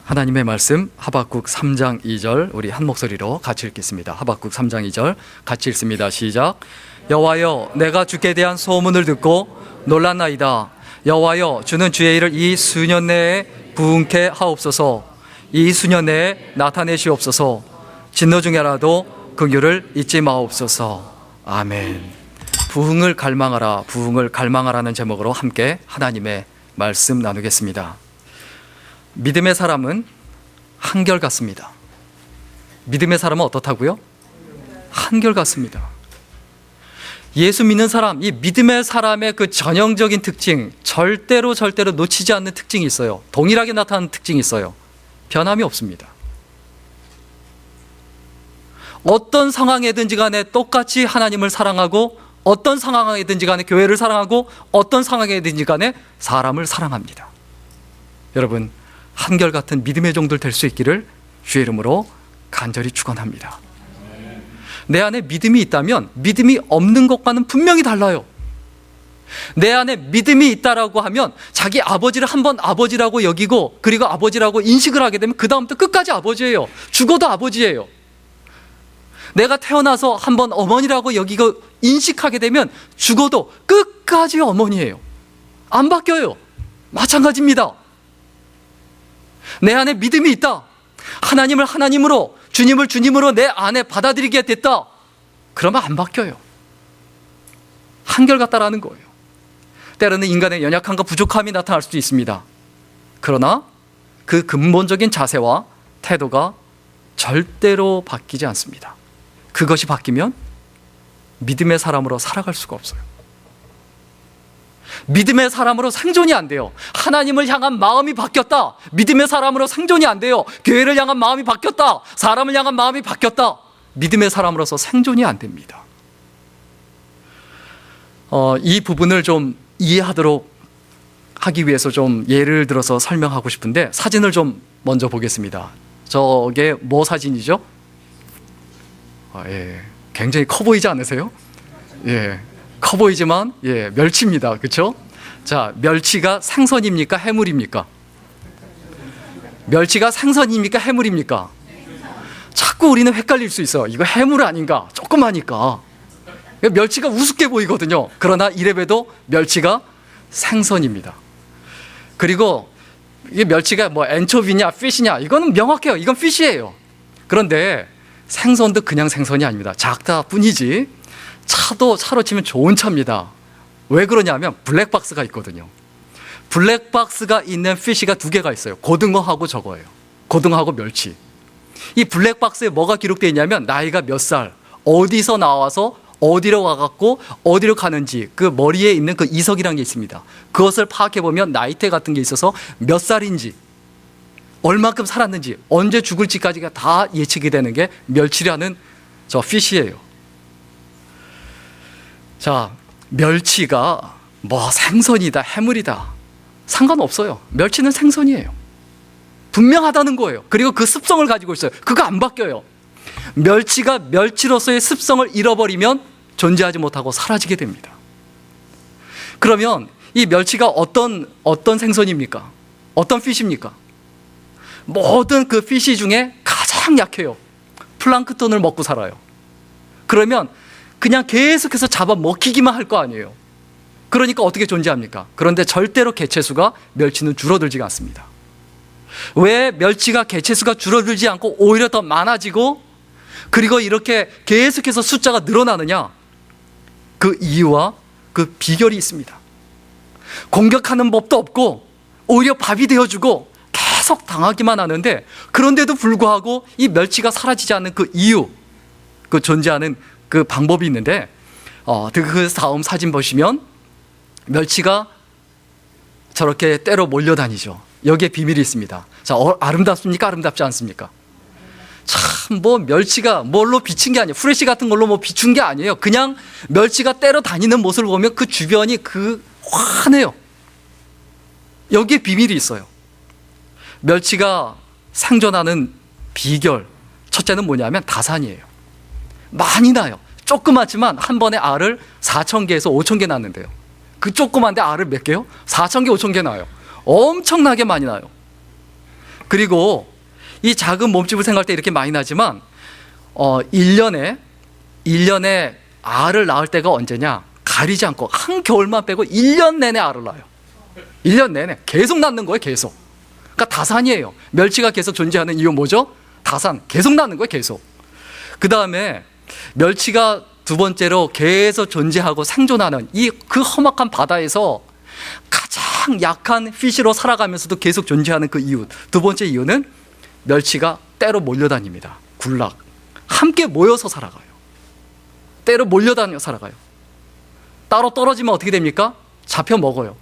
하나님의 말씀 하박국 3장 2절 우리 한 목소리로 같이 읽겠습니다. 하박국 3장 2절 같이 읽습니다. 시작. 여호와여, 내가 주께 대한 소문을 듣고 놀랐나이다. 여호와여, 주는 주의 일을 이 수년 내에 부응케 하옵소서. 이 수년 내에 나타내시옵소서. 진노 중에라도 긍휼을 잊지 마옵소서. 아멘. 부흥을 갈망하라, 부흥을 갈망하라는 제목으로 함께 하나님의 말씀 나누겠습니다. 믿음의 사람은 한결같습니다. 믿음의 사람은 어떻다고요? 한결같습니다. 예수 믿는 사람, 이 믿음의 사람의 그 전형적인 특징, 절대로 놓치지 않는 특징이 있어요. 동일하게 나타나는 특징이 있어요. 변함이 없습니다. 어떤 상황이든지 간에 똑같이 하나님을 사랑하고, 어떤 상황이든지 간에 교회를 사랑하고, 어떤 상황이든지 간에 사람을 사랑합니다. 여러분, 한결같은 믿음의 종들 될 수 있기를 주의 이름으로 간절히 축원합니다. 내 안에 믿음이 있다면 믿음이 없는 것과는 분명히 달라요. 내 안에 믿음이 있다라고 하면 자기 아버지를 한번 아버지라고 여기고, 그리고 아버지라고 인식을 하게 되면 그 다음부터 끝까지 아버지예요. 죽어도 아버지예요. 내가 태어나서 한번 어머니라고 여기고 인식하게 되면 죽어도 끝까지 어머니예요. 안 바뀌어요. 마찬가지입니다. 내 안에 믿음이 있다. 하나님을 하나님으로, 주님을 주님으로 내 안에 받아들이게 됐다. 그러면 안 바뀌어요. 한결같다라는 거예요. 때로는 인간의 연약함과 부족함이 나타날 수도 있습니다. 그러나 그 근본적인 자세와 태도가 절대로 바뀌지 않습니다. 그것이 바뀌면 믿음의 사람으로 살아갈 수가 없어요. 믿음의 사람으로 생존이 안 돼요. 하나님을 향한 마음이 바뀌었다. 믿음의 사람으로 생존이 안 돼요. 교회를 향한 마음이 바뀌었다. 사람을 향한 마음이 바뀌었다. 믿음의 사람으로서 생존이 안 됩니다. 이 부분을 좀 이해하도록 하기 위해서 좀 예를 들어서 설명하고 싶은데, 사진을 좀 먼저 보겠습니다. 저게 뭐 사진이죠? 예, 굉장히 커 보이지 않으세요? 예. 커 보이지만 멸치입니다. 그렇죠? 자, 멸치가 생선입니까? 해물입니까? 멸치가 생선입니까? 해물입니까? 자꾸 우리는 헷갈릴 수 있어요. 이거 해물 아닌가? 조그마니까. 멸치가 우습게 보이거든요. 그러나 이래봬도 멸치가 생선입니다. 그리고 이게 멸치가 뭐 엔초비냐 피시냐, 이거는 명확해요. 이건 피시예요. 그런데 생선도 그냥 생선이 아닙니다. 작다 뿐이지. 차로 치면 좋은 차입니다. 왜 그러냐면 블랙박스가 있거든요. 블랙박스가 있는 피시가 두 개가 있어요. 고등어하고 저거예요. 고등어하고 멸치. 이 블랙박스에 뭐가 기록되어 있냐면 나이가 몇 살, 어디서 나와서 어디로 와갖고 어디로 가는지, 그 머리에 있는 그 이석이라는 게 있습니다. 그것을 파악해보면 나이대 같은 게 있어서 몇 살인지, 얼만큼 살았는지, 언제 죽을지까지가 다 예측이 되는 게 멸치라는 저 피시예요. 자, 멸치가 뭐 생선이다, 해물이다, 상관없어요. 멸치는 생선이에요. 분명하다는 거예요. 그리고 그 습성을 가지고 있어요. 그거 안 바뀌어요. 멸치가 멸치로서의 습성을 잃어버리면 존재하지 못하고 사라지게 됩니다. 그러면 이 멸치가 어떤 생선입니까? 어떤 피시입니까? 모든 그 피시 중에 가장 약해요. 플랑크톤을 먹고 살아요. 그러면 그냥 계속해서 잡아 먹히기만 할 거 아니에요. 그러니까 어떻게 존재합니까? 그런데 절대로 개체수가, 멸치는 줄어들지가 않습니다. 왜 멸치가 개체수가 줄어들지 않고 오히려 더 많아지고, 그리고 이렇게 계속해서 숫자가 늘어나느냐? 그 이유와 그 비결이 있습니다. 공격하는 법도 없고 오히려 밥이 되어주고 계속 당하기만 하는데, 그런데도 불구하고 이 멸치가 사라지지 않는 그 이유, 그 존재하는 그 방법이 있는데, 그 다음 사진 보시면 멸치가 저렇게 때로 몰려다니죠. 여기에 비밀이 있습니다. 자, 아름답습니까? 아름답지 않습니까? 참, 뭐 멸치가 뭘로 비친 게 아니에요. 후레쉬 같은 걸로 뭐 비춘 게 아니에요. 그냥 멸치가 때로 다니는 모습을 보면 그 주변이 환해요. 여기에 비밀이 있어요. 멸치가 생존하는 비결, 첫째는 뭐냐면 다산이에요. 많이 나요. 조그맣지만 한 번에 알을 4,000개에서 5,000개 낳는데요. 그 조그만데 알을 몇 개요? 4,000개, 5,000개 낳아요. 엄청나게 많이 나요. 그리고 이 작은 몸집을 생각할 때 이렇게 많이 나지만 1년에 알을 낳을 때가 언제냐? 가리지 않고 한 겨울만 빼고 1년 내내 알을 낳아요. 1년 내내 계속 낳는 거예요. 계속. 그러니까 다산이에요. 멸치가 계속 존재하는 이유 뭐죠? 다산. 계속 낳는 거예요. 계속. 그 다음에 멸치가 두 번째로 계속 존재하고 생존하는 그 험악한 바다에서 가장 약한 피쉬로 살아가면서도 계속 존재하는 그 이유, 두 번째 이유는 멸치가 때로 몰려다닙니다. 군락. 함께 모여서 살아가요. 때로 몰려다녀 살아가요. 따로 떨어지면 어떻게 됩니까? 잡혀 먹어요.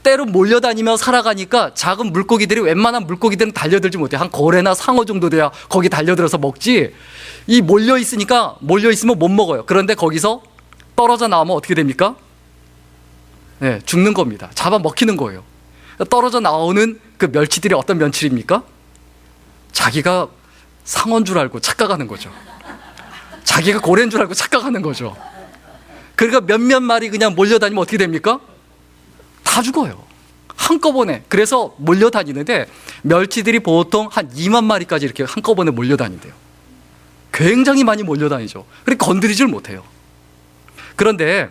때로 몰려다니며 살아가니까 작은 물고기들이, 웬만한 물고기들은 달려들지 못해요. 한 고래나 상어 정도 돼야 거기 달려들어서 먹지. 이 몰려있으면 못 먹어요. 그런데 거기서 떨어져 나오면 어떻게 됩니까? 네, 죽는 겁니다. 잡아먹히는 거예요. 떨어져 나오는 그 멸치들이 어떤 멸치입니까? 자기가 상어인 줄 알고 착각하는 거죠. 자기가 고래인 줄 알고 착각하는 거죠. 그러니까 몇몇 마리 그냥 몰려다니면 어떻게 됩니까? 다 죽어요. 한꺼번에. 그래서 몰려다니는데 멸치들이 보통 한 2만 마리까지 이렇게 한꺼번에 몰려다닌대요. 굉장히 많이 몰려다니죠. 그리고 건드리질 못해요. 그런데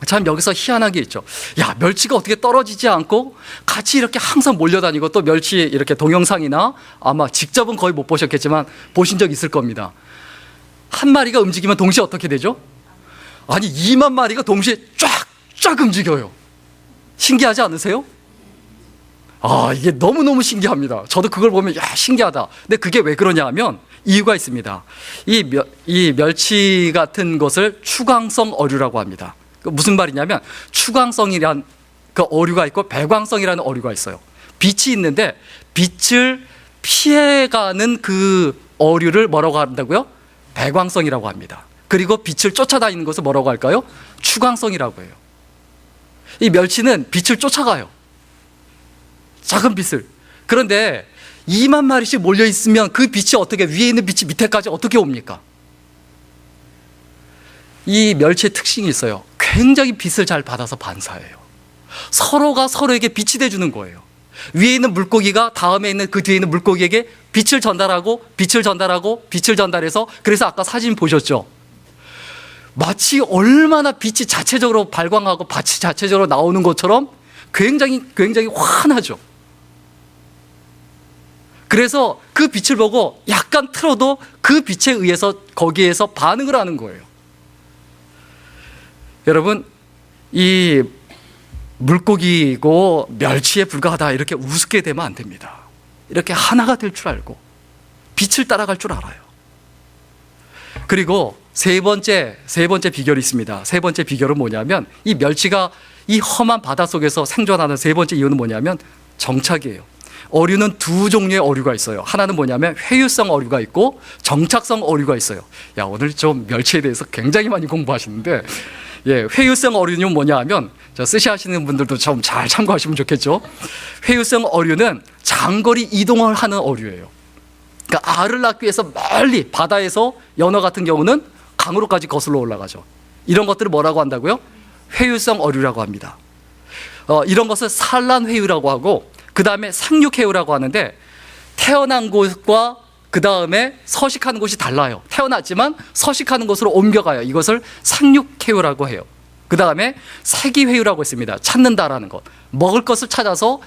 참 여기서 희한한 게 있죠. 야, 멸치가 어떻게 떨어지지 않고 같이 이렇게 항상 몰려다니고, 또 멸치 이렇게 동영상이나 아마 직접은 거의 못 보셨겠지만 보신 적 있을 겁니다. 한 마리가 움직이면 동시에 어떻게 되죠? 아니 2만 마리가 동시에 쫙쫙 움직여요. 신기하지 않으세요? 이게 너무너무 신기합니다. 저도 그걸 보면 야, 신기하다. 근데 그게 왜 그러냐 하면 이유가 있습니다. 이 멸치 같은 것을 추광성 어류라고 합니다. 무슨 말이냐면 추광성이란 그 어류가 있고 배광성이라는 어류가 있어요. 빛이 있는데 빛을 피해가는 그 어류를 뭐라고 한다고요? 배광성이라고 합니다. 그리고 빛을 쫓아다니는 것을 뭐라고 할까요? 추광성이라고 해요. 이 멸치는 빛을 쫓아가요. 작은 빛을. 그런데 2만 마리씩 몰려 있으면 그 빛이 어떻게, 위에 있는 빛이 밑에까지 어떻게 옵니까? 이 멸치의 특징이 있어요. 굉장히 빛을 잘 받아서 반사해요. 서로가 서로에게 빛이 돼주는 거예요. 위에 있는 물고기가 다음에 있는 그 뒤에 있는 물고기에게 빛을 전달하고 빛을 전달하고 빛을 전달해서, 그래서 아까 사진 보셨죠? 마치 얼마나 빛이 자체적으로 발광하고 빛이 자체적으로 나오는 것처럼 굉장히 환하죠. 그래서 그 빛을 보고 약간 틀어도 그 빛에 의해서 거기에서 반응을 하는 거예요. 여러분, 이 물고기고 멸치에 불과하다 이렇게 우습게 되면 안 됩니다. 이렇게 하나가 될 줄 알고 빛을 따라갈 줄 알아요. 그리고 세 번째 비결이 있습니다. 세 번째 비결은 뭐냐면, 이 멸치가 이 험한 바다 속에서 생존하는 세 번째 이유는 뭐냐면 정착이에요. 어류는 두 종류의 어류가 있어요. 하나는 뭐냐면 회유성 어류가 있고 정착성 어류가 있어요. 야, 오늘 좀 멸치에 대해서 굉장히 많이 공부하시는데, 회유성 어류는 뭐냐 하면, 스시 하시는 분들도 좀 잘 참고하시면 좋겠죠. 회유성 어류는 장거리 이동을 하는 어류예요. 그러니까 알을 낳기 위해서 멀리 바다에서, 연어 같은 경우는 강으로까지 거슬러 올라가죠. 이런 것들을 뭐라고 한다고요? 회유성 어류라고 합니다. 이런 것을 산란회유라고 하고, 그 다음에 상륙회유라고 하는데, 태어난 곳과 그 다음에 서식하는 곳이 달라요. 태어났지만 서식하는 곳으로 옮겨가요. 이것을 상륙회유라고 해요. 그 다음에 세기회유라고 있습니다. 찾는다라는 것. 먹을 것을 찾아서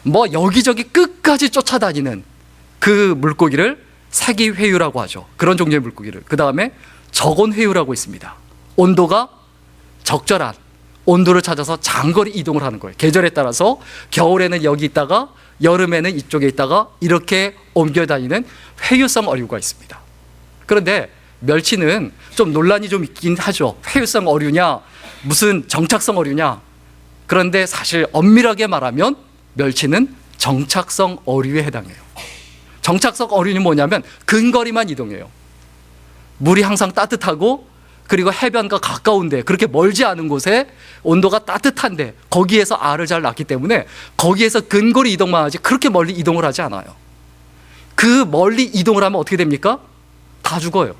뭐 여기저기 끝까지 쫓아다니는 그 물고기를 세기회유라고 하죠. 그런 종류의 물고기를. 그 다음에 적온회유라고 있습니다. 온도가 적절한 온도를 찾아서 장거리 이동을 하는 거예요. 계절에 따라서 겨울에는 여기 있다가 여름에는 이쪽에 있다가 이렇게 옮겨 다니는 회유성 어류가 있습니다. 그런데 멸치는 좀 논란이 좀 있긴 하죠. 회유성 어류냐, 무슨 정착성 어류냐. 그런데 사실 엄밀하게 말하면 멸치는 정착성 어류에 해당해요. 정착성 어류는 뭐냐면 근거리만 이동해요. 물이 항상 따뜻하고, 그리고 해변과 가까운데, 그렇게 멀지 않은 곳에 온도가 따뜻한데 거기에서 알을 잘 낳기 때문에 거기에서 근거리 이동만 하지 그렇게 멀리 이동을 하지 않아요. 그 멀리 이동을 하면 어떻게 됩니까? 다 죽어요.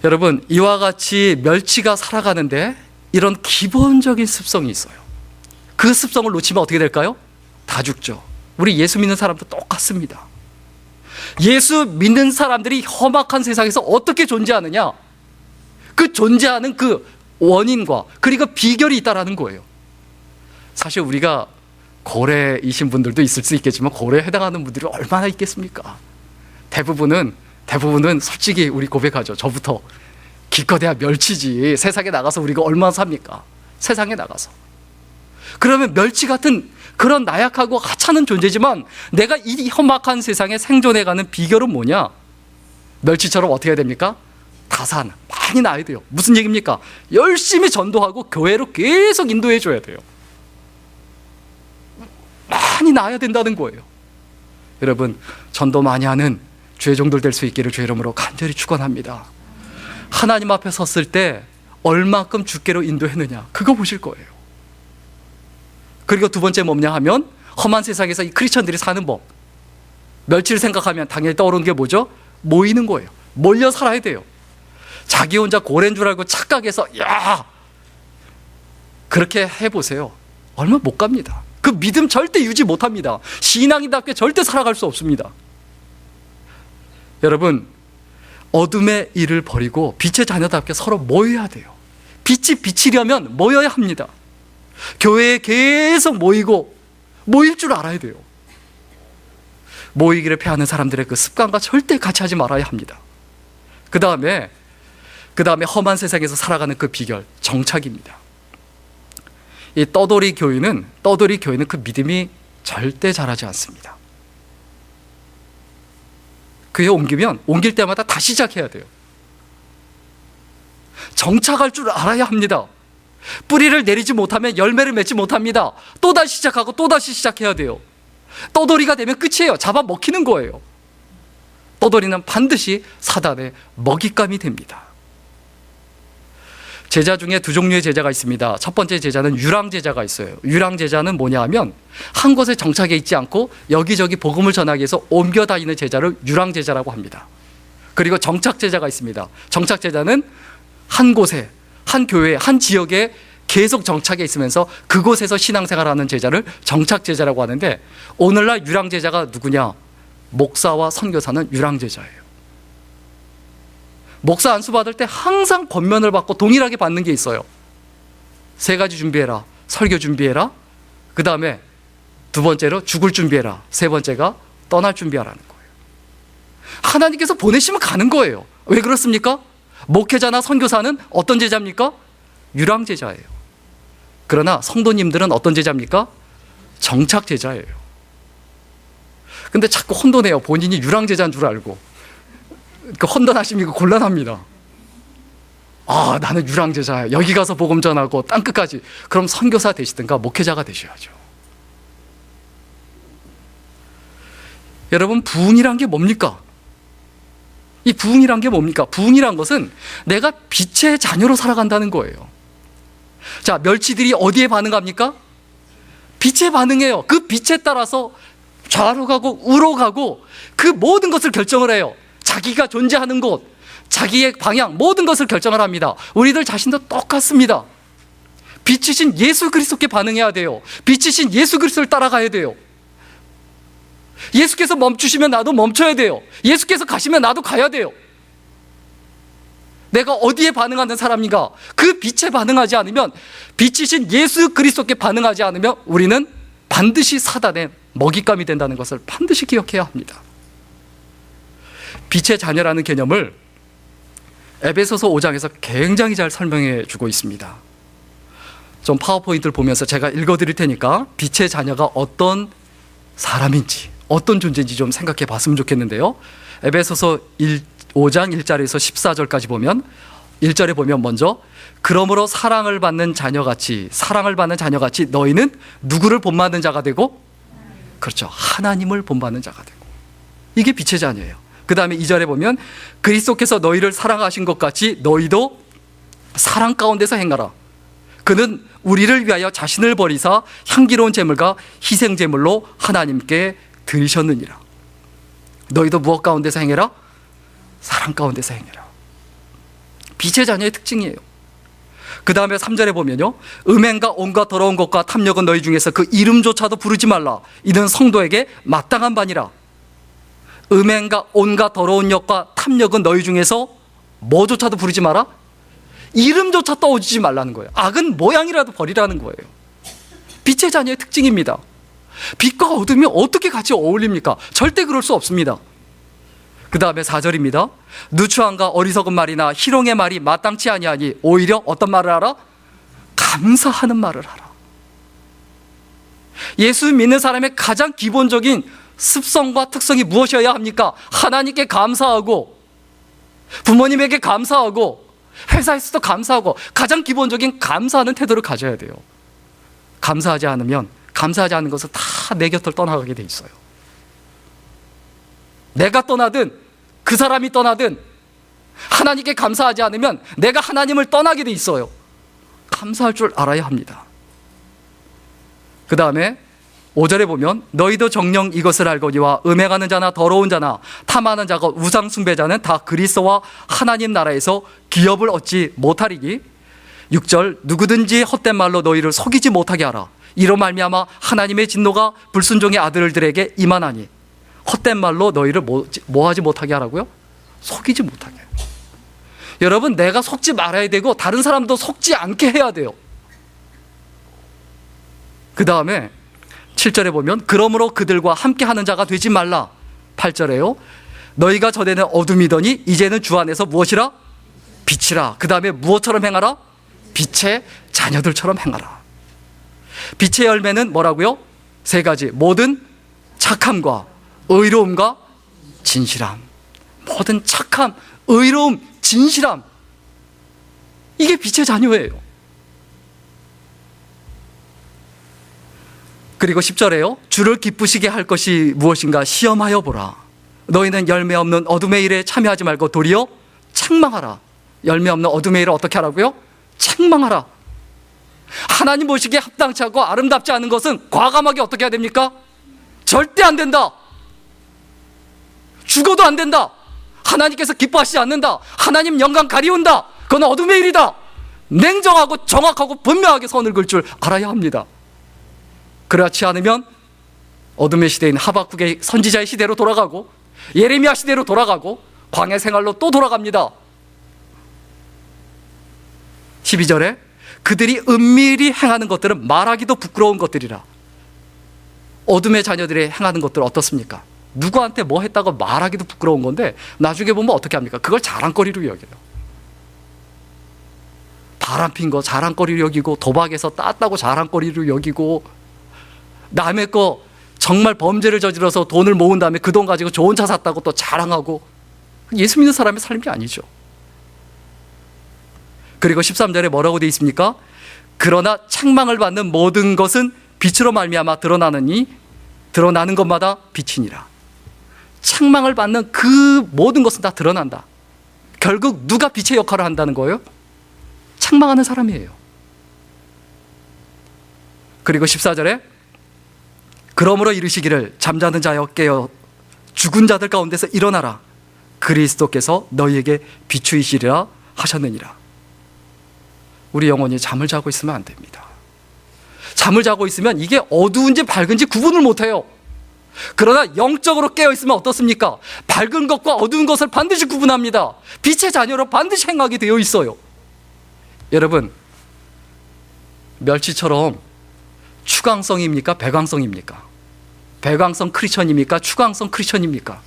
여러분, 이와 같이 멸치가 살아가는데 이런 기본적인 습성이 있어요. 그 습성을 놓치면 어떻게 될까요? 다 죽죠. 우리 예수 믿는 사람도 똑같습니다. 예수 믿는 사람들이 험악한 세상에서 어떻게 존재하느냐? 그 존재하는 그 원인과 그리고 비결이 있다라는 거예요. 사실 우리가 고래이신 분들도 있을 수 있겠지만 고래에 해당하는 분들이 얼마나 있겠습니까? 대부분은 솔직히 우리 고백하죠. 저부터 기껏해야 멸치지. 세상에 나가서 우리가 얼마나 삽니까? 세상에 나가서. 그러면 멸치 같은 그런 나약하고 하찮은 존재지만 내가 이 험악한 세상에 생존해가는 비결은 뭐냐? 멸치처럼 어떻게 해야 됩니까? 다산 많이 낳아야 돼요. 무슨 얘기입니까? 열심히 전도하고 교회로 계속 인도해 줘야 돼요. 많이 낳아야 된다는 거예요. 여러분, 전도 많이 하는 주의 종들 될 수 있기를 주의 이름으로 간절히 축원합니다. 하나님 앞에 섰을 때 얼마큼 주께로 인도했느냐, 그거 보실 거예요. 그리고 두 번째 뭐냐 하면 험한 세상에서 이 크리스천들이 사는 법. 멸치를 생각하면 당연히 떠오르는 게 뭐죠? 모이는 거예요. 몰려 살아야 돼요. 자기 혼자 고래인 줄 알고 착각해서 야 그렇게 해보세요. 얼마 못 갑니다. 그 믿음 절대 유지 못합니다. 신앙인답게 절대 살아갈 수 없습니다. 여러분, 어둠의 일을 버리고 빛의 자녀답게 서로 모여야 돼요. 빛이 비치려면 모여야 합니다. 교회에 계속 모일 줄 알아야 돼요. 모이기를 패하는 사람들의 그 습관과 절대 같이 하지 말아야 합니다. 그 다음에 험한 세상에서 살아가는 그 비결, 정착입니다. 이 떠돌이 교회는 그 믿음이 절대 자라지 않습니다. 교회 옮길 때마다 다시 시작해야 돼요. 정착할 줄 알아야 합니다. 뿌리를 내리지 못하면 열매를 맺지 못합니다. 또다시 시작하고 또다시 시작해야 돼요. 떠돌이가 되면 끝이에요. 잡아먹히는 거예요. 떠돌이는 반드시 사단의 먹잇감이 됩니다. 제자 중에 두 종류의 제자가 있습니다. 첫 번째 제자는 유랑제자가 있어요. 유랑제자는 뭐냐 하면 한 곳에 정착해 있지 않고 여기저기 복음을 전하기 위해서 옮겨 다니는 제자를 유랑제자라고 합니다. 그리고 정착제자가 있습니다. 정착제자는 한 곳에, 한 교회, 한 지역에 계속 정착해 있으면서 그곳에서 신앙생활하는 제자를 정착제자라고 하는데, 오늘날 유랑제자가 누구냐? 목사와 선교사는 유랑제자예요. 목사 안수 받을 때 항상 권면을 받고 동일하게 받는 게 있어요. 3가지 준비해라. 설교 준비해라. 그 다음에 두 번째로 죽을 준비해라. 세 번째가 떠날 준비하라는 거예요. 하나님께서 보내시면 가는 거예요. 왜 그렇습니까? 목회자나 선교사는 어떤 제자입니까? 유랑제자예요. 그러나 성도님들은 어떤 제자입니까? 정착제자예요. 근데 자꾸 혼돈해요. 본인이 유랑제자인 줄 알고. 그 혼돈하시면 곤란합니다. 아, 나는 유랑제자야. 여기 가서 복음 전하고 땅끝까지. 그럼 선교사 되시든가 목회자가 되셔야죠. 여러분, 부흥이란 게 뭡니까? 이 부흥이란 게 뭡니까? 부흥이란 것은 내가 빛의 자녀로 살아간다는 거예요. 자, 멸치들이 어디에 반응합니까? 빛에 반응해요. 그 빛에 따라서 좌로 가고 우로 가고 그 모든 것을 결정을 해요. 자기가 존재하는 곳, 자기의 방향, 모든 것을 결정을 합니다. 우리들 자신도 똑같습니다. 빛이신 예수 그리스도께 반응해야 돼요. 빛이신 예수 그리스도를 따라가야 돼요. 예수께서 멈추시면 나도 멈춰야 돼요. 예수께서 가시면 나도 가야 돼요. 내가 어디에 반응하는 사람인가? 그 빛에 반응하지 않으면, 빛이신 예수 그리스도께 반응하지 않으면 우리는 반드시 사단의 먹잇감이 된다는 것을 반드시 기억해야 합니다. 빛의 자녀라는 개념을 에베소서 5장에서 굉장히 잘 설명해 주고 있습니다. 좀 파워포인트를 보면서 제가 읽어드릴 테니까 빛의 자녀가 어떤 사람인지, 어떤 존재인지 좀 생각해 봤으면 좋겠는데요. 에베소서 5장 1절에서 14절까지 보면, 1절에 보면 먼저 그러므로 사랑을 받는 자녀같이 너희는 누구를 본받는 자가 되고, 그렇죠, 하나님을 본받는 자가 되고, 이게 빛의 자녀예요. 그 다음에 2절에 보면 그리스도께서 너희를 사랑하신 것 같이 너희도 사랑 가운데서 행하라. 그는 우리를 위하여 자신을 버리사 향기로운 제물과 희생 제물로 하나님께 드리셨느니라. 너희도 무엇 가운데서 행해라? 사랑 가운데서 행해라. 빛의 자녀의 특징이에요. 그 다음에 3절에 보면요, 음행과 온갖 더러운 것과 탐욕은 너희 중에서 그 이름조차도 부르지 말라. 이는 성도에게 마땅한 바니라. 음행과 온갖 더러운 것과 탐욕은 너희 중에서 뭐조차도 부르지 마라? 이름조차 떠오르지 말라는 거예요. 악은 모양이라도 버리라는 거예요. 빛의 자녀의 특징입니다. 빛과 어둠이 어떻게 같이 어울립니까? 절대 그럴 수 없습니다. 그 다음에 4절입니다. 누추함과 어리석은 말이나 희롱의 말이 마땅치 아니하니 오히려 어떤 말을 하라? 감사하는 말을 하라. 예수 믿는 사람의 가장 기본적인 습성과 특성이 무엇이어야 합니까? 하나님께 감사하고, 부모님에게 감사하고, 회사에서도 감사하고, 가장 기본적인 감사하는 태도를 가져야 돼요. 감사하지 않으면, 감사하지 않는 것은 다 내 곁을 떠나가게 돼 있어요. 내가 떠나든 그 사람이 떠나든 하나님께 감사하지 않으면 내가 하나님을 떠나게 돼 있어요. 감사할 줄 알아야 합니다. 그 다음에 5절에 보면 너희도 정녕 이것을 알거니와 음행하는 자나 더러운 자나 탐하는 자가 우상 숭배자는 다 그리스도와 하나님 나라에서 기업을 얻지 못하리니 6절 누구든지 헛된 말로 너희를 속이지 못하게 하라. 이로 말미암아 하나님의 진노가 불순종의 아들들에게 임하나니. 헛된 말로 너희를 뭐하지 못하게 하라고요? 속이지 못하게. 여러분, 내가 속지 말아야 되고 다른 사람도 속지 않게 해야 돼요. 그 다음에 7절에 보면 그러므로 그들과 함께하는 자가 되지 말라. 8절에요. 너희가 전에는 어둠이더니 이제는 주 안에서 무엇이라? 빛이라. 그 다음에 무엇처럼 행하라? 빛의 자녀들처럼 행하라. 빛의 열매는 뭐라고요? 3가지. 모든 착함과 의로움과 진실함. 모든 착함, 의로움, 진실함. 이게 빛의 자녀예요. 그리고 10절에요. 주를 기쁘시게 할 것이 무엇인가 시험하여 보라. 너희는 열매 없는 어둠의 일에 참여하지 말고 도리어 책망하라. 열매 없는 어둠의 일을 어떻게 하라고요? 책망하라. 하나님 보시기에 합당치 않고 아름답지 않은 것은 과감하게 어떻게 해야 됩니까? 절대 안 된다. 죽어도 안 된다. 하나님께서 기뻐하시지 않는다. 하나님 영광 가리운다. 그건 어둠의 일이다. 냉정하고 정확하고 분명하게 선을 그을 줄 알아야 합니다. 그렇지 않으면 어둠의 시대인 하박국의 선지자의 시대로 돌아가고 예레미야 시대로 돌아가고 광야 생활로 또 돌아갑니다. 12절에 그들이 은밀히 행하는 것들은 말하기도 부끄러운 것들이라. 어둠의 자녀들이 행하는 것들은 어떻습니까? 누구한테 뭐 했다고 말하기도 부끄러운 건데 나중에 보면 어떻게 합니까? 그걸 자랑거리로 여겨요. 바람핀 거 자랑거리로 여기고, 도박에서 땄다고 자랑거리로 여기고, 남의 거 정말 범죄를 저질러서 돈을 모은 다음에 그 돈 가지고 좋은 차 샀다고 또 자랑하고. 예수 믿는 사람의 삶이 아니죠. 그리고 13절에 뭐라고 되어 있습니까? 그러나 책망을 받는 모든 것은 빛으로 말미암아 드러나는 것마다 빛이니라. 책망을 받는 그 모든 것은 다 드러난다. 결국 누가 빛의 역할을 한다는 거예요? 책망하는 사람이에요. 그리고 14절에 그러므로 이르시기를 잠자는 자여 깨어 죽은 자들 가운데서 일어나라. 그리스도께서 너희에게 비추이시리라 하셨느니라. 우리 영혼이 잠을 자고 있으면 안 됩니다. 잠을 자고 있으면 이게 어두운지 밝은지 구분을 못해요. 그러나 영적으로 깨어있으면 어떻습니까? 밝은 것과 어두운 것을 반드시 구분합니다. 빛의 자녀로 반드시 행하게 되어 있어요. 여러분, 멸치처럼 추광성입니까? 배광성입니까? 배광성 크리스천입니까? 추광성 크리스천입니까?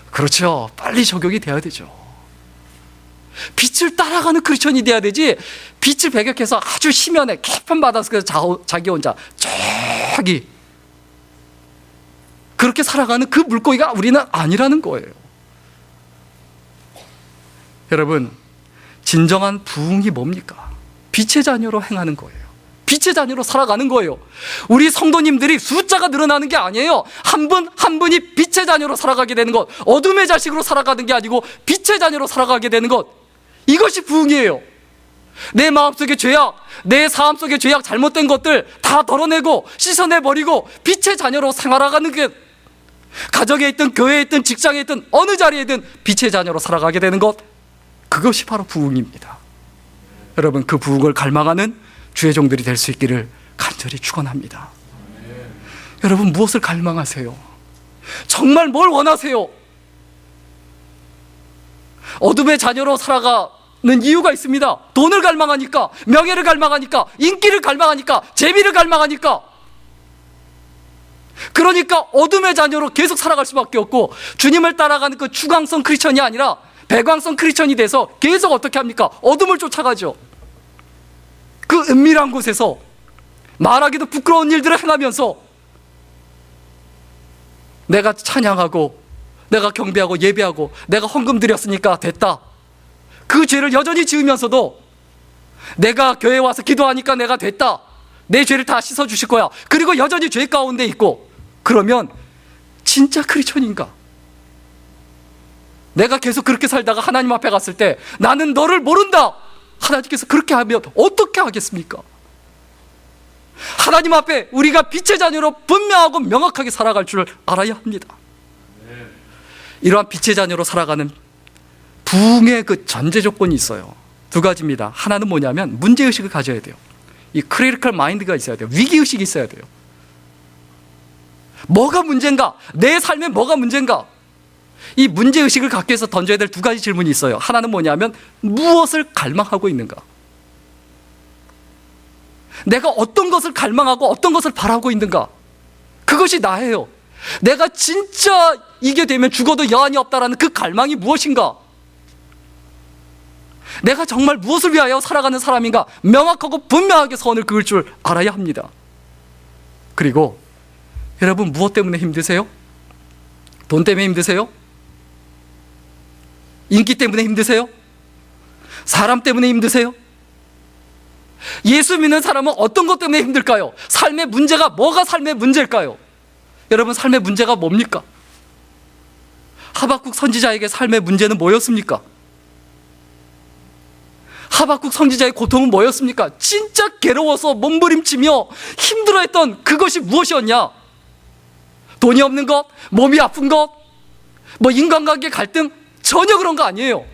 그렇죠. 빨리 적용이 돼야 되죠. 빛을 따라가는 크리스천이 돼야 되지, 빛을 배격해서 아주 심연에 깊은 바닷속에서 자기 혼자 저기 그렇게 살아가는 그 물고기가 우리는 아니라는 거예요. 여러분, 진정한 부흥이 뭡니까? 빛의 자녀로 행하는 거예요. 빛의 자녀로 살아가는 거예요. 우리 성도님들이 숫자가 늘어나는 게 아니에요. 한 분 한 분이 빛의 자녀로 살아가게 되는 것, 어둠의 자식으로 살아가는 게 아니고 빛의 자녀로 살아가게 되는 것, 이것이 부흥이에요. 내 마음속의 죄악, 내 삶 속의 죄악, 잘못된 것들 다 덜어내고 씻어내버리고 빛의 자녀로 생활하는 게, 가정에 있든 교회에 있든 직장에 있든 어느 자리에 있든 빛의 자녀로 살아가게 되는 것, 그것이 바로 부흥입니다. 여러분, 그 부흥을 갈망하는 주의 종들이 될 수 있기를 간절히 축원합니다. 여러분, 무엇을 갈망하세요? 정말 뭘 원하세요? 어둠의 자녀로 살아가는 이유가 있습니다. 돈을 갈망하니까, 명예를 갈망하니까, 인기를 갈망하니까, 재미를 갈망하니까. 그러니까 어둠의 자녀로 계속 살아갈 수밖에 없고, 주님을 따라가는 그 주광성 크리스천이 아니라 배광성 크리스천이 돼서 계속 어떻게 합니까? 어둠을 쫓아가죠. 그 은밀한 곳에서 말하기도 부끄러운 일들을 행하면서 내가 찬양하고, 내가 경배하고 예배하고, 내가 헌금 드렸으니까 됐다, 그 죄를 여전히 지으면서도 내가 교회에 와서 기도하니까 내가 됐다, 내 죄를 다 씻어주실 거야, 그리고 여전히 죄 가운데 있고, 그러면 진짜 크리스천인가? 내가 계속 그렇게 살다가 하나님 앞에 갔을 때 나는 너를 모른다, 하나님께서 그렇게 하면 어떻게 하겠습니까? 하나님 앞에 우리가 빛의 자녀로 분명하고 명확하게 살아갈 줄 알아야 합니다. 이러한 빛의 자녀로 살아가는 부흥의 그 전제 조건이 있어요. 두 가지입니다. 하나는 뭐냐면 문제의식을 가져야 돼요. 이 크리티컬 마인드가 있어야 돼요. 위기의식이 있어야 돼요. 뭐가 문제인가? 내 삶에 뭐가 문제인가? 이 문제의식을 갖기 위해서 던져야 될 두 가지 질문이 있어요. 하나는 뭐냐면 무엇을 갈망하고 있는가? 내가 어떤 것을 갈망하고 어떤 것을 바라고 있는가? 그것이 나예요. 내가 진짜 이게 되면 죽어도 여한이 없다라는 그 갈망이 무엇인가? 내가 정말 무엇을 위하여 살아가는 사람인가? 명확하고 분명하게 선을 그을 줄 알아야 합니다. 그리고 여러분, 무엇 때문에 힘드세요? 돈 때문에 힘드세요? 인기 때문에 힘드세요? 사람 때문에 힘드세요? 예수 믿는 사람은 어떤 것 때문에 힘들까요? 삶의 문제가 뭐가 삶의 문제일까요? 여러분, 삶의 문제가 뭡니까? 하박국 선지자에게 삶의 문제는 뭐였습니까? 하박국 선지자의 고통은 뭐였습니까? 진짜 괴로워서 몸부림치며 힘들어했던 그것이 무엇이었냐? 돈이 없는 것? 몸이 아픈 것? 뭐 인간관계 갈등? 전혀 그런 거 아니에요.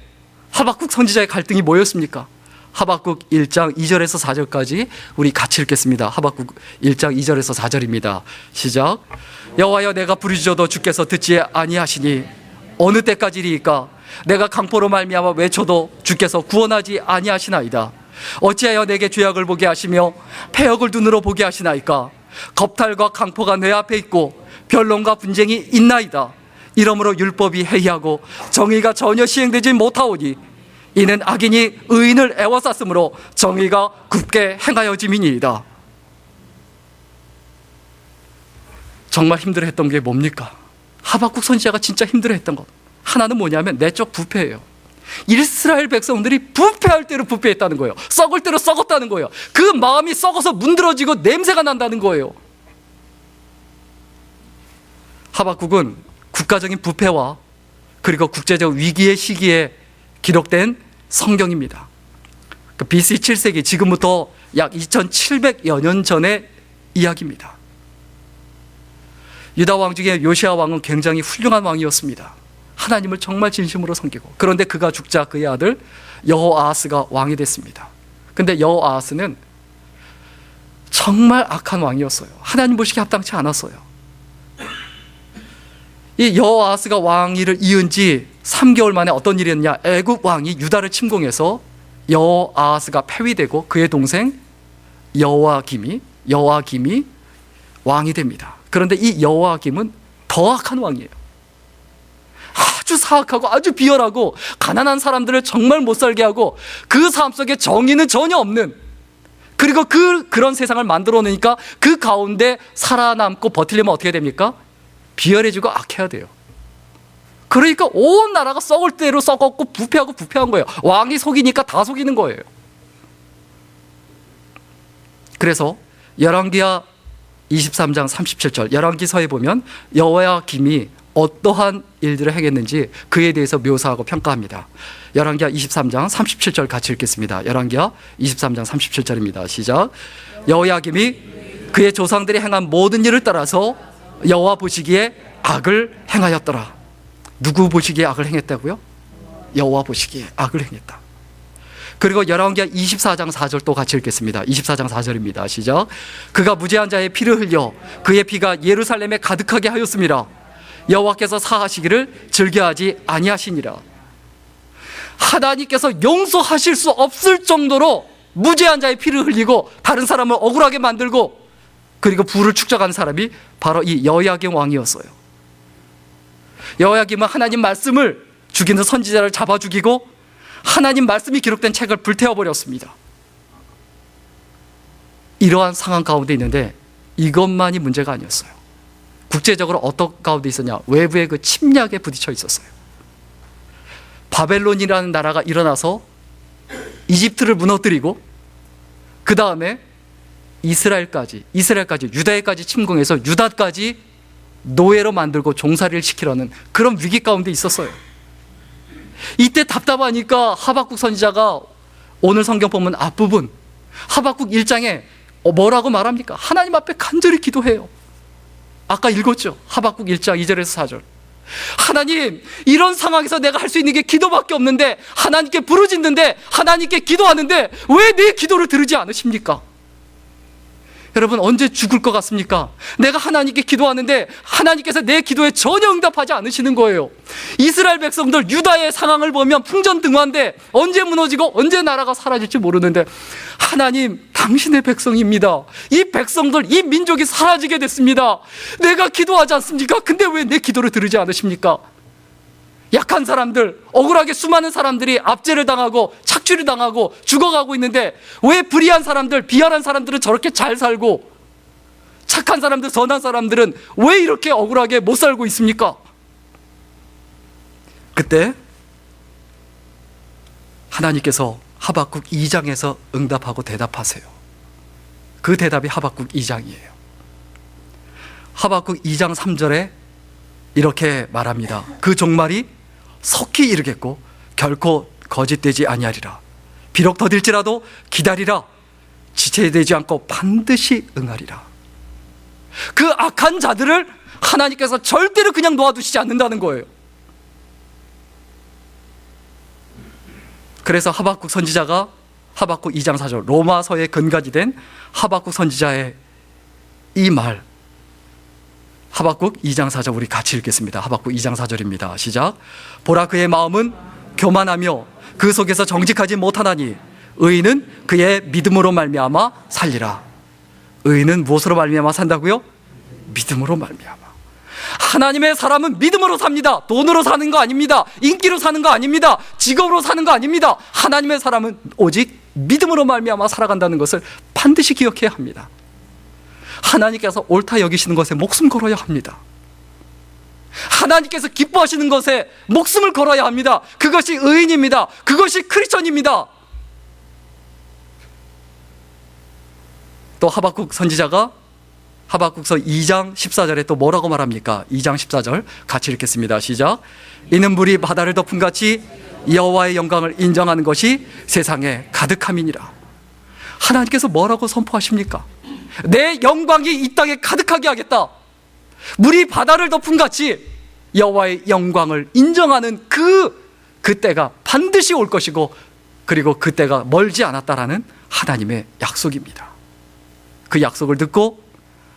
하박국 선지자의 갈등이 뭐였습니까? 하박국 1장 2절에서 4절까지 우리 같이 읽겠습니다. 하박국 1장 2절에서 4절입니다. 시작. 여호와여, 내가 부르짖어도 주께서 듣지 아니하시니 어느 때까지리이까? 내가 강포로 말미암아 외쳐도 주께서 구원하지 아니하시나이다. 어찌하여 내게 죄악을 보게 하시며 패역을 눈으로 보게 하시나이까? 겁탈과 강포가 내 앞에 있고 변론과 분쟁이 있나이다. 이러므로 율법이 해이하고 정의가 전혀 시행되지 못하오니 이는 악인이 의인을 애워쌌으므로 정의가 굽게 행하여짐이니이다. 정말 힘들어했던 게 뭡니까? 하박국 선지자가 진짜 힘들어했던 것 하나는 뭐냐면 내적 부패예요. 이스라엘 백성들이 부패할 대로 부패했다는 거예요. 썩을 대로 썩었다는 거예요. 그 마음이 썩어서 문드러지고 냄새가 난다는 거예요. 하박국은 국가적인 부패와 그리고 국제적 위기의 시기에 기록된 성경입니다. BC 7세기, 지금부터 약 2700여 년 전의 이야기입니다. 유다 왕 중에 요시아 왕은 굉장히 훌륭한 왕이었습니다. 하나님을 정말 진심으로 섬기고, 그런데 그가 죽자 그의 아들 여호아하스가 왕이 됐습니다. 근데 여호아하스는 정말 악한 왕이었어요. 하나님 보시기에 합당치 않았어요. 이 여호아하스가 왕위를 이은 지 3개월 만에 어떤 일이 있느냐? 애굽 왕이 유다를 침공해서 여호아하스가 폐위되고 그의 동생 여호아김이 왕이 됩니다. 그런데 이 여호아김은 더 악한 왕이에요. 아주 사악하고 아주 비열하고 가난한 사람들을 정말 못 살게 하고 그 삶 속에 정의는 전혀 없는, 그리고 그런 세상을 만들어 놓으니까 그 가운데 살아남고 버티려면 어떻게 됩니까? 비열해지고 악해야 돼요. 그러니까 온 나라가 썩을 대로 썩었고 부패한 거예요. 왕이 속이니까 다 속이는 거예요. 그래서 열왕기하 23장 37절 열왕기서에 보면 여호야김이 어떠한 일들을 행했는지 그에 대해서 묘사하고 평가합니다. 열왕기하 23장 37절 같이 읽겠습니다. 열왕기하 23장 37절입니다. 시작. 여호야김이 그의 조상들이 행한 모든 일을 따라서 여호와 보시기에 악을 행하였더라. 누구 보시기에 악을 행했다고요? 여호와 보시기에 악을 행했다. 그리고 열왕기하 24장 4절 또 같이 읽겠습니다. 24장 4절입니다. 시작. 그가 무죄한 자의 피를 흘려 그의 피가 예루살렘에 가득하게 하였습니다. 여호와께서 사하시기를 즐겨하지 아니하시니라. 하나님께서 용서하실 수 없을 정도로 무죄한 자의 피를 흘리고 다른 사람을 억울하게 만들고 그리고 부를 축적한 사람이 바로 이 여호야김 왕이었어요. 여호야김은 하나님 말씀을 죽이는 선지자를 잡아 죽이고 하나님 말씀이 기록된 책을 불태워버렸습니다. 이러한 상황 가운데 있는데 이것만이 문제가 아니었어요. 국제적으로 어떤 가운데 있었냐? 외부의 그 침략에 부딪혀 있었어요. 바벨론이라는 나라가 일어나서 이집트를 무너뜨리고 그 다음에 이스라엘까지 유다에까지 침공해서 유다까지 노예로 만들고 종살이를 시키려는 그런 위기 가운데 있었어요. 이때 답답하니까 하박국 선지자가 오늘 성경 본문 앞부분 하박국 1장에 뭐라고 말합니까? 하나님 앞에 간절히 기도해요. 아까 읽었죠? 하박국 1장 2절에서 4절. 하나님, 이런 상황에서 내가 할 수 있는 게 기도밖에 없는데 하나님께 부르짖는데 하나님께 기도하는데 왜 내 기도를 들으지 않으십니까? 여러분, 언제 죽을 것 같습니까? 내가 하나님께 기도하는데 하나님께서 내 기도에 전혀 응답하지 않으시는 거예요. 이스라엘 백성들 유다의 상황을 보면 풍전등화인데 언제 무너지고 언제 나라가 사라질지 모르는데 하나님, 당신의 백성입니다. 이 백성들, 이 민족이 사라지게 됐습니다. 내가 기도하지 않습니까? 근데 왜 내 기도를 들으지 않으십니까? 약한 사람들, 억울하게 수많은 사람들이 압제를 당하고 착취를 당하고 죽어가고 있는데 왜 불의한 사람들, 비열한 사람들은 저렇게 잘 살고 착한 사람들, 선한 사람들은 왜 이렇게 억울하게 못 살고 있습니까? 그때 하나님께서 하박국 2장에서 응답하고 대답하세요. 그 대답이 하박국 2장이에요. 하박국 2장 3절에 이렇게 말합니다. 그 종말이 속히 이르겠고 결코 거짓되지 아니하리라. 비록 더딜지라도 기다리라. 지체되지 않고 반드시 응하리라. 그 악한 자들을 하나님께서 절대로 그냥 놓아두시지 않는다는 거예요. 그래서 하박국 선지자가 하박국 2장 4절 로마서의 근간이 된 하박국 선지자의 이 말, 하박국 2장 4절 우리 같이 읽겠습니다. 하박국 2장 4절입니다. 시작. 보라, 그의 마음은 교만하며 그 속에서 정직하지 못하나니 의인은 그의 믿음으로 말미암아 살리라. 의인은 무엇으로 말미암아 산다고요? 믿음으로 말미암아. 하나님의 사람은 믿음으로 삽니다. 돈으로 사는 거 아닙니다. 인기로 사는 거 아닙니다. 직업으로 사는 거 아닙니다. 하나님의 사람은 오직 믿음으로 말미암아 살아간다는 것을 반드시 기억해야 합니다. 하나님께서 옳다 여기시는 것에 목숨 걸어야 합니다. 하나님께서 기뻐하시는 것에 목숨을 걸어야 합니다. 그것이 의인입니다. 그것이 크리스천입니다. 또 하박국 선지자가 하박국서 2장 14절에 또 뭐라고 말합니까? 2장 14절 같이 읽겠습니다. 시작. 이는 물이 바다를 덮은 같이 여호와의 영광을 인정하는 것이 세상에 가득함이니라. 하나님께서 뭐라고 선포하십니까? 내 영광이 이 땅에 가득하게 하겠다. 물이 바다를 덮은 같이 여호와의 영광을 인정하는 그 때가 반드시 올 것이고 그리고 그 때가 멀지 않았다라는 하나님의 약속입니다. 그 약속을 듣고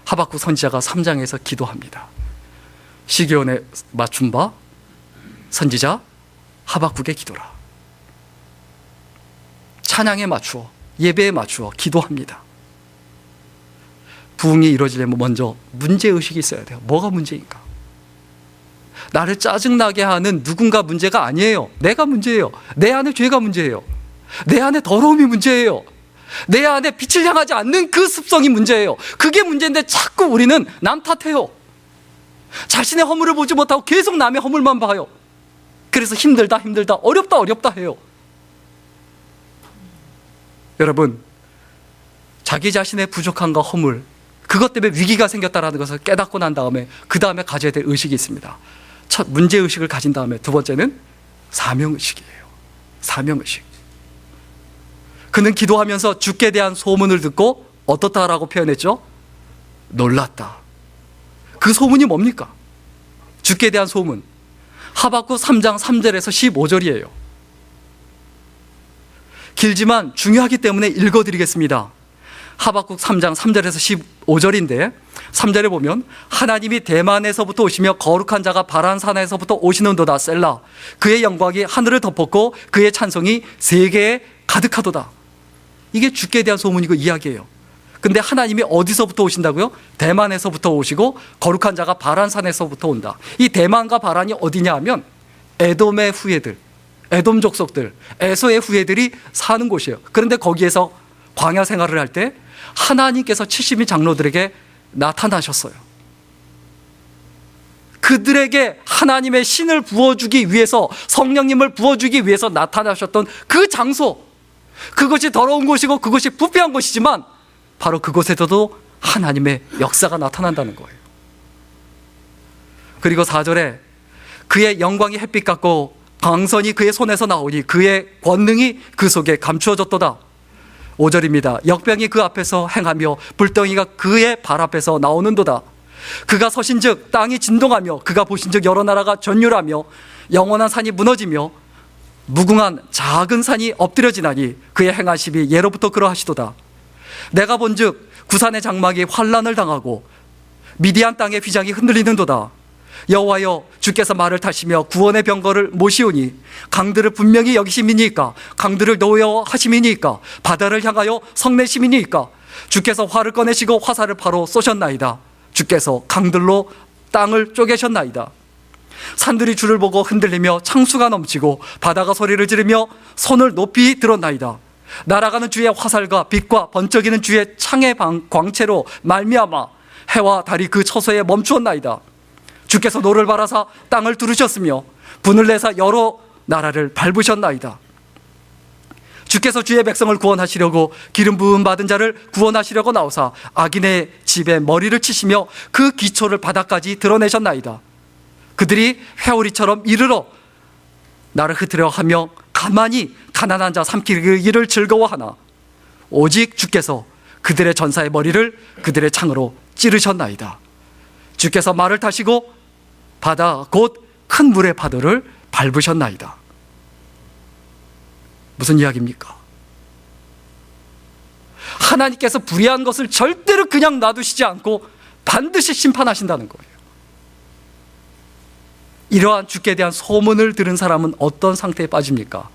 하박국 선지자가 3장에서 기도합니다. 시기온에 맞춘 바 선지자 하박국의 기도라. 찬양에 맞추어 예배에 맞추어 기도합니다. 부흥이 이루어지려면 먼저 문제의식이 있어야 돼요. 뭐가 문제인가? 나를 짜증나게 하는 누군가 문제가 아니에요. 내가 문제예요. 내 안에 죄가 문제예요. 내 안에 더러움이 문제예요. 내 안에 빛을 향하지 않는 그 습성이 문제예요. 그게 문제인데 자꾸 우리는 남 탓해요. 자신의 허물을 보지 못하고 계속 남의 허물만 봐요. 그래서 힘들다 어렵다 해요. 여러분, 자기 자신의 부족함과 허물, 그것 때문에 위기가 생겼다는 것을 깨닫고 난 다음에 그 다음에 가져야 될 의식이 있습니다. 첫 문제의식을 가진 다음에 두 번째는 사명의식이에요. 사명의식. 그는 기도하면서 주께 대한 소문을 듣고 어떻다라고 표현했죠? 놀랐다. 그 소문이 뭡니까? 주께 대한 소문. 하박국 3장 3절에서 15절이에요. 길지만 중요하기 때문에 읽어드리겠습니다. 하박국 3장 3절에서 15절인데 3절에 보면 하나님이 대만에서부터 오시며 거룩한 자가 바란산에서부터 오시는도다. 셀라. 그의 영광이 하늘을 덮었고 그의 찬송이 세계에 가득하도다. 이게 주께 대한 소문이고 이야기예요. 근데 하나님이 어디서부터 오신다고요? 대만에서부터 오시고 거룩한 자가 바란산에서부터 온다. 이 대만과 바란이 어디냐 하면 에돔의 후예들, 에돔 족속들, 에서의 후예들이 사는 곳이에요. 그런데 거기에서 광야 생활을 할 때 하나님께서 70인 장로들에게 나타나셨어요. 그들에게 하나님의 신을 부어주기 위해서, 성령님을 부어주기 위해서 나타나셨던 그 장소, 그것이 더러운 곳이고 그것이 부패한 곳이지만 바로 그곳에서도 하나님의 역사가 나타난다는 거예요. 그리고 4절에 그의 영광이 햇빛 같고 광선이 그의 손에서 나오니 그의 권능이 그 속에 감추어졌도다. 5절입니다. 역병이 그 앞에서 행하며 불덩이가 그의 발 앞에서 나오는도다. 그가 서신즉 땅이 진동하며 그가 보신즉 여러 나라가 전율하며 영원한 산이 무너지며 무궁한 작은 산이 엎드려지나니 그의 행하심이 예로부터 그러하시도다. 내가 본즉 구산의 장막이 환란을 당하고 미디안 땅의 휘장이 흔들리는도다. 여호와여 주께서 말을 타시며 구원의 병거를 모시오니 강들을 분명히 여기심이니까, 강들을 노여하심이니까, 바다를 향하여 성내심이니까. 주께서 활을 꺼내시고 화살을 바로 쏘셨나이다. 주께서 강들로 땅을 쪼개셨나이다. 산들이 주를 보고 흔들리며 창수가 넘치고 바다가 소리를 지르며 손을 높이 들었나이다. 날아가는 주의 화살과 빛과 번쩍이는 주의 창의 광채로 말미암아 해와 달이 그 처소에 멈추었나이다. 주께서 노를 바라사 땅을 두르셨으며 분을 내사 여러 나라를 밟으셨나이다. 주께서 주의 백성을 구원하시려고 기름 부음 받은 자를 구원하시려고 나오사 악인의 집에 머리를 치시며 그 기초를 바닥까지 드러내셨나이다. 그들이 회오리처럼 이르러 나를 흩으려 하며 가만히 가난한 자 삼키기를 즐거워하나 오직 주께서 그들의 전사의 머리를 그들의 창으로 찌르셨나이다. 주께서 말을 타시고 바다 곧 큰 물의 파도를 밟으셨나이다. 무슨 이야기입니까? 하나님께서 불의한 것을 절대로 그냥 놔두시지 않고 반드시 심판하신다는 거예요. 이러한 주께 대한 소문을 들은 사람은 어떤 상태에 빠집니까?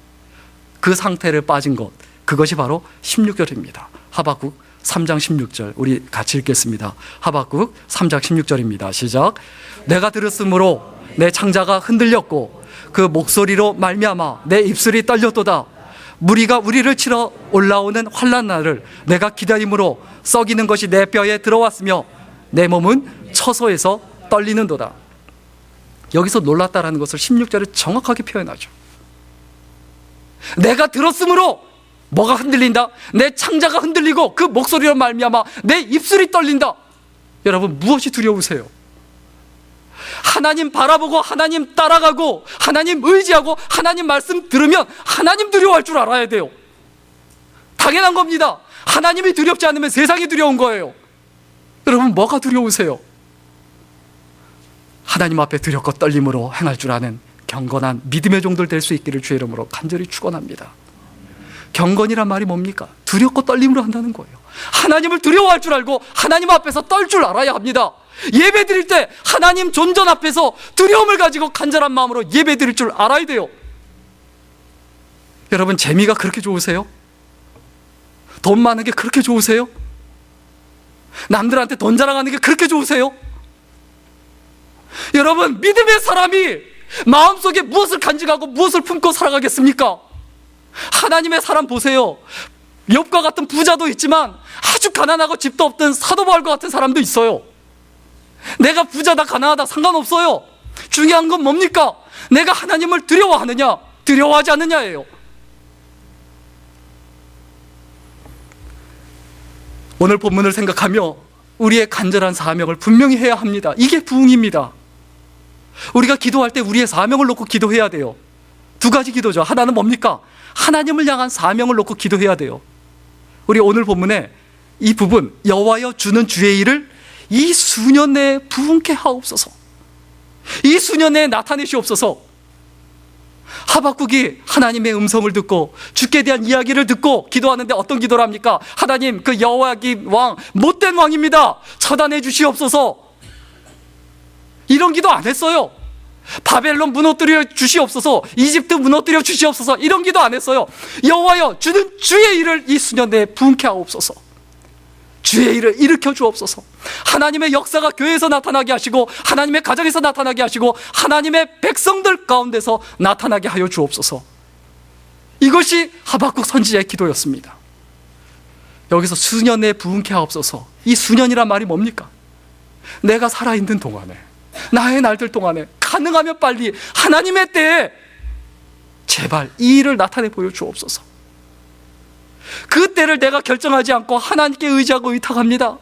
그 상태를 빠진 것, 그것이 바로 16절입니다. 하박국 3장 16절 우리 같이 읽겠습니다. 하박국 3장 16절입니다. 시작. 내가 들었으므로 내 창자가 흔들렸고 그 목소리로 말미암아 내 입술이 떨렸도다. 무리가 우리를 치러 올라오는 환난 날을 내가 기다림으로 썩이는 것이 내 뼈에 들어왔으며 내 몸은 처소에서 떨리는도다. 여기서 놀랐다라는 것을 16절에 정확하게 표현하죠. 내가 들었으므로 뭐가 흔들린다? 내 창자가 흔들리고 그 목소리로 말미암아 내 입술이 떨린다. 여러분, 무엇이 두려우세요? 하나님 바라보고 하나님 따라가고 하나님 의지하고 하나님 말씀 들으면 하나님 두려워할 줄 알아야 돼요. 당연한 겁니다. 하나님이 두렵지 않으면 세상이 두려운 거예요. 여러분, 뭐가 두려우세요? 하나님 앞에 두렵고 떨림으로 행할 줄 아는 경건한 믿음의 종들 될 수 있기를 주의 이름으로 간절히 축원합니다. 경건이란 말이 뭡니까? 두렵고 떨림으로 한다는 거예요. 하나님을 두려워할 줄 알고 하나님 앞에서 떨 줄 알아야 합니다. 예배 드릴 때 하나님 존전 앞에서 두려움을 가지고 간절한 마음으로 예배 드릴 줄 알아야 돼요. 여러분, 재미가 그렇게 좋으세요? 돈 많은 게 그렇게 좋으세요? 남들한테 돈 자랑하는 게 그렇게 좋으세요? 여러분, 믿음의 사람이 마음속에 무엇을 간직하고 무엇을 품고 살아가겠습니까? 하나님의 사람 보세요. 욥과 같은 부자도 있지만 아주 가난하고 집도 없던 사도 바울과 같은 사람도 있어요. 내가 부자다 가난하다 상관없어요. 중요한 건 뭡니까? 내가 하나님을 두려워하느냐 두려워하지 않느냐예요. 오늘 본문을 생각하며 우리의 간절한 사명을 분명히 해야 합니다. 이게 부흥입니다. 우리가 기도할 때 우리의 사명을 놓고 기도해야 돼요. 두 가지 기도죠. 하나는 뭡니까? 하나님을 향한 사명을 놓고 기도해야 돼요. 우리 오늘 본문에 이 부분, 여호와여 주는 주의 일을 이 수년 내에 부흥케 하옵소서, 이 수년 내에 나타내시옵소서. 하박국이 하나님의 음성을 듣고 주께 대한 이야기를 듣고 기도하는데 어떤 기도를 합니까? 하나님, 그 여호야김 왕 못된 왕입니다. 처단해 주시옵소서. 이런 기도 안 했어요. 바벨론 무너뜨려 주시옵소서, 이집트 무너뜨려 주시옵소서, 이런 기도 안 했어요. 여호와여, 주는 주의 일을 이 수년 내에 부흥케 하옵소서. 주의 일을 일으켜 주옵소서. 하나님의 역사가 교회에서 나타나게 하시고 하나님의 가정에서 나타나게 하시고 하나님의 백성들 가운데서 나타나게 하여 주옵소서. 이것이 하박국 선지자의 기도였습니다. 여기서 수년 내에 부흥케 하옵소서. 이 수년이란 말이 뭡니까? 내가 살아있는 동안에, 나의 날들 동안에 가능하면 빨리 하나님의 때에 제발 이 일을 나타내 보여 주옵소서. 그 때를 내가 결정하지 않고 하나님께 의지하고 의탁합니다.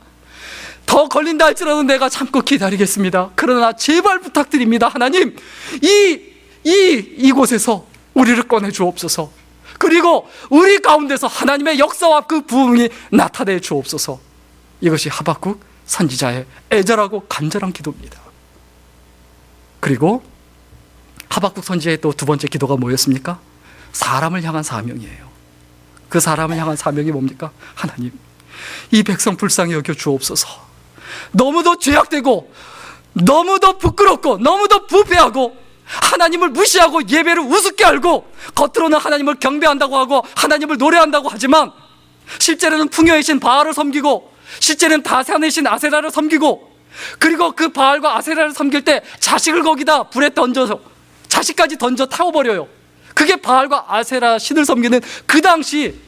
더 걸린다 할지라도 내가 참고 기다리겠습니다. 그러나 제발 부탁드립니다. 하나님, 이곳에서 우리를 꺼내 주옵소서. 그리고 우리 가운데서 하나님의 역사와 그 부흥이 나타내 주옵소서. 이것이 하박국 선지자의 애절하고 간절한 기도입니다. 그리고 하박국 선지자의 또 두 번째 기도가 뭐였습니까? 사람을 향한 사명이에요. 그 사람을 향한 사명이 뭡니까? 하나님, 이 백성 불쌍히 여겨 주옵소서. 너무도 죄악되고 너무도 부끄럽고 너무도 부패하고 하나님을 무시하고 예배를 우습게 알고 겉으로는 하나님을 경배한다고 하고 하나님을 노래한다고 하지만 실제로는 풍요의 신 바알을 섬기고 실제는 다산의 신 아세라를 섬기고, 그리고 그 바알과 아세라를 섬길 때 자식을 거기다 불에 던져서 자식까지 던져 타워버려요. 그게 바알과 아세라 신을 섬기는 그 당시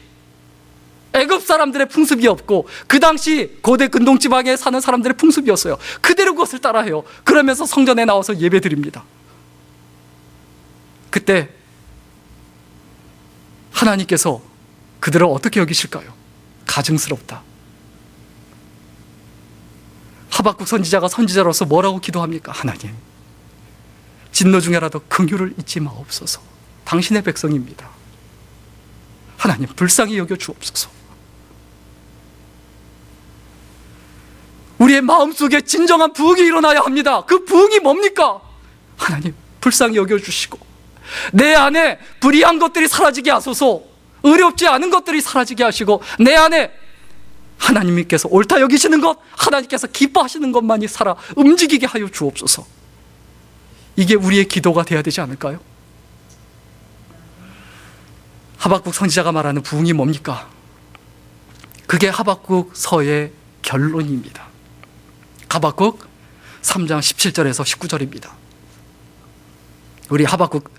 애굽 사람들의 풍습이었고 그 당시 고대 근동 지방에 사는 사람들의 풍습이었어요. 그대로 그것을 따라해요. 그러면서 성전에 나와서 예배드립니다. 그때 하나님께서 그들을 어떻게 여기실까요? 가증스럽다. 하박국 선지자가 선지자로서 뭐라고 기도합니까? 하나님, 진노 중에라도 긍휼을 잊지 마옵소서. 당신의 백성입니다. 하나님, 불쌍히 여겨 주옵소서. 우리의 마음속에 진정한 부흥이 일어나야 합니다. 그 부흥이 뭡니까? 하나님, 불쌍히 여겨 주시고 내 안에 불의한 것들이 사라지게 하소서. 의롭지 않은 것들이 사라지게 하시고 내 안에 하나님께서 옳다 여기시는 것, 하나님께서 기뻐하시는 것만이 살아 움직이게 하여 주옵소서. 이게 우리의 기도가 되어야 되지 않을까요? 하박국 선지자가 말하는 부흥이 뭡니까? 그게 하박국 서의 결론입니다. 하박국 3장 17절에서 19절입니다. 우리 하박국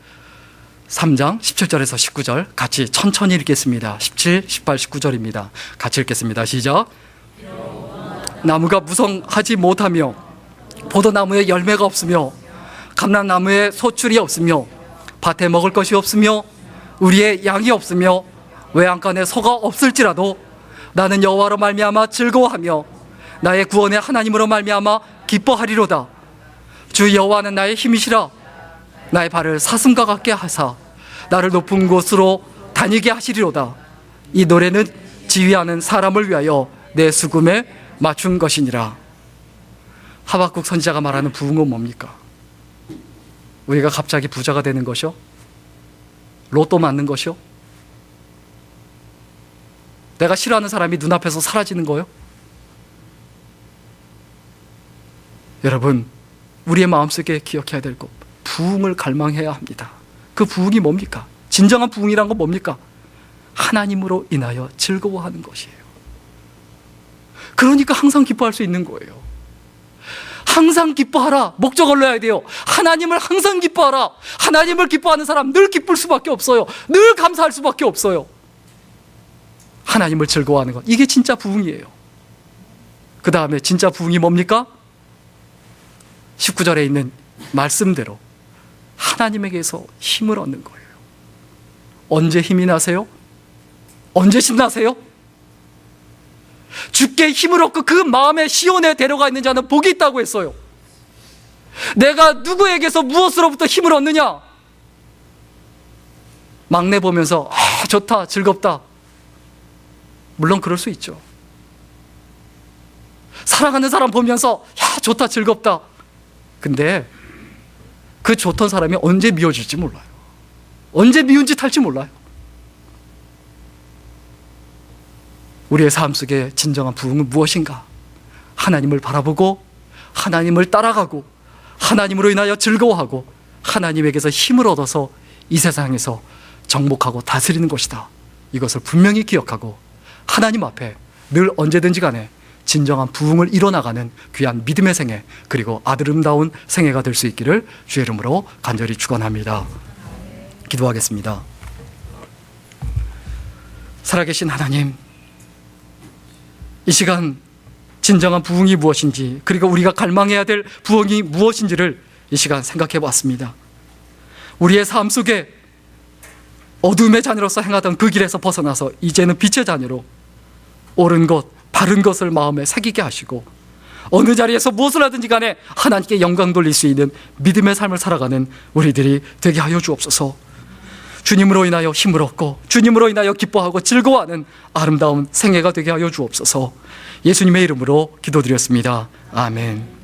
3장 17절에서 19절 같이 천천히 읽겠습니다. 17, 18, 19절입니다. 같이 읽겠습니다. 시작. 나무가 무성하지 못하며 포도나무에 열매가 없으며 감람나무에 소출이 없으며 밭에 먹을 것이 없으며 우리의 양이 없으며 외양간에 소가 없을지라도 나는 여호와로 말미암아 즐거워하며 나의 구원의 하나님으로 말미암아 기뻐하리로다. 주 여호와는 나의 힘이시라. 나의 발을 사슴과 같게 하사 나를 높은 곳으로 다니게 하시리로다. 이 노래는 지휘하는 사람을 위하여 내 수금에 맞춘 것이니라. 하박국 선지자가 말하는 부흥은 뭡니까? 우리가 갑자기 부자가 되는 것이요? 로또 맞는 것이요? 내가 싫어하는 사람이 눈앞에서 사라지는 거요? 여러분, 우리의 마음속에 기억해야 될 것, 부흥을 갈망해야 합니다. 그 부흥이 뭡니까? 진정한 부흥이란 건 뭡니까? 하나님으로 인하여 즐거워하는 것이에요. 그러니까 항상 기뻐할 수 있는 거예요. 항상 기뻐하라. 목적을 넣어야 돼요. 하나님을 항상 기뻐하라. 하나님을 기뻐하는 사람 늘 기쁠 수밖에 없어요. 늘 감사할 수밖에 없어요. 하나님을 즐거워하는 것, 이게 진짜 부흥이에요. 그 다음에 진짜 부흥이 뭡니까? 19절에 있는 말씀대로 하나님에게서 힘을 얻는 거예요. 언제 힘이 나세요? 언제 신나세요? 주께 힘을 얻고 그 마음의 시온에 데려가 있는 자는 복이 있다고 했어요. 내가 누구에게서 무엇으로부터 힘을 얻느냐? 막내 보면서 좋다, 즐겁다. 물론 그럴 수 있죠. 사랑하는 사람 보면서 좋다, 즐겁다. 근데 그 좋던 사람이 언제 미워질지 몰라요. 언제 미운 짓 할지 몰라요. 우리의 삶 속에 진정한 부흥은 무엇인가? 하나님을 바라보고 하나님을 따라가고 하나님으로 인하여 즐거워하고 하나님에게서 힘을 얻어서 이 세상에서 정복하고 다스리는 것이다. 이것을 분명히 기억하고 하나님 앞에 늘 언제든지 간에 진정한 부흥을 이뤄나가는 귀한 믿음의 생애, 그리고 아름다운 생애가 될 수 있기를 주의 이름으로 간절히 축원합니다. 기도하겠습니다. 살아계신 하나님, 이 시간 진정한 부흥이 무엇인지, 그리고 우리가 갈망해야 될 부흥이 무엇인지를 이 시간 생각해 보았습니다. 우리의 삶 속에 어둠의 자녀로서 행하던 그 길에서 벗어나서 이제는 빛의 자녀로 옳은 것, 바른 것을 마음에 새기게 하시고 어느 자리에서 무엇을 하든지 간에 하나님께 영광 돌릴 수 있는 믿음의 삶을 살아가는 우리들이 되게 하여 주옵소서. 주님으로 인하여 힘을 얻고 주님으로 인하여 기뻐하고 즐거워하는 아름다운 생애가 되게 하여 주옵소서. 예수님의 이름으로 기도드렸습니다. 아멘.